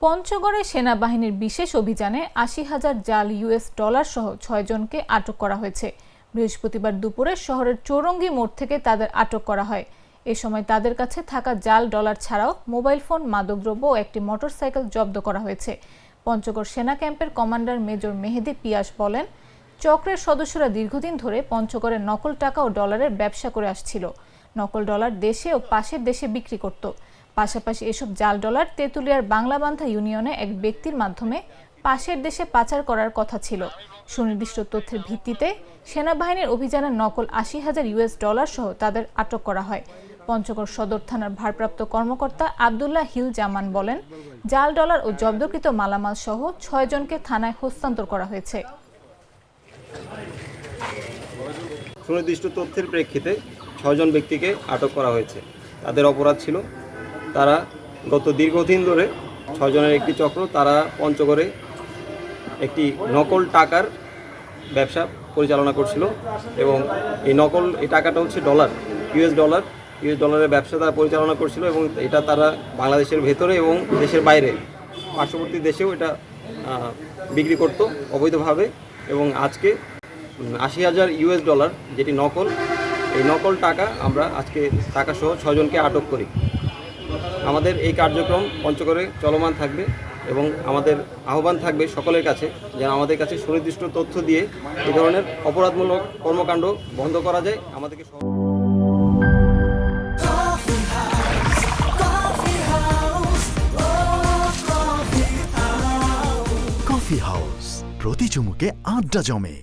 পঞ্চগড়ে সেনাবাহিনীর বিশেষ অভিযানে ৮০,০০০ জাল ইউএস ডলার সহ ৬ জনকে আটক করা হয়েছে। বৃহস্পতিবার দুপুরে শহরের চৌরঙ্গি মোড় থেকে তাদের আটক করা হয়। এ সময় তাদের কাছে থাকা জাল ডলার ছাড়াও মোবাইল ফোন, মাদকদ্রব্য ও একটি মোটরসাইকেল জব্দ করা হয়েছে। পঞ্চগড় সেনা ক্যাম্পের কমান্ডার মেজর মেহেদি পিয়াস বলেন, চক্রের সদস্যরা দীর্ঘদিন ধরে পঞ্চগড়ে নকল টাকা ও ডলারের ব্যবসা করে আসছিল। নকল ডলার দেশে ও পাশের দেশে বিক্রি করত। পাশাপাশি এসব জাল ডলার তেঁতুলিয়ার বাংলাবান্ধা ইউনিয়নে এক ব্যক্তির মাধ্যমে পাশের দেশে পাচার করার কথা ছিল। সুনির্দিষ্ট তথ্যের ভিত্তিতে সেনাবাহিনীর অভিযানে নকল ৮০,০০০ ইউএস ডলার সহ তাদের আটক করা হয়। পঞ্চগড় সদর থানার ভারপ্রাপ্ত কর্মকর্তা আব্দুল্লাহ হিল জামান বলেন, জাল ডলার ও জব্দকৃত মালামাল সহ ৬ জনকে থানায় হস্তান্তর করা হয়েছে। সুনির্দিষ্ট তথ্যের প্রেক্ষিতে ৬ জন ব্যক্তিকে আটক করা হয়েছে। তাদের অপরাধ ছিল, তারা গত দীর্ঘদিন ধরে ৬ জনের একটি চক্র, তারা পঞ্চগড়ে একটি নকল টাকার ব্যবসা পরিচালনা করছিল এবং এই টাকাটা হচ্ছে ডলার, ইউএস ডলারের ব্যবসা তারা পরিচালনা করছিল এবং এটা তারা বাংলাদেশের ভেতরে এবং দেশের বাইরে পার্শ্ববর্তী দেশেও এটা বিক্রি করত অবৈধভাবে। এবং আজকে ৮০,০০০ ইউএস ডলার যেটি নকল, এই নকল টাকা আমরা আজকে টাকাসহ ৬ জনকে আটক করি। আমাদের এই কার্যক্রম পঞ্চগড়ে চলমান থাকবে এবং আমাদের আহ্বান থাকবে সকলের কাছে যেন আমাদের কাছে সুনির্দিষ্ট তথ্য দিয়ে এই ধরনের অপরাধমূলক কর্মকাণ্ড বন্ধ করা যায়। আমাদেরকে কফি হাউস, প্রতি চুমুকে আড্ডা জমে।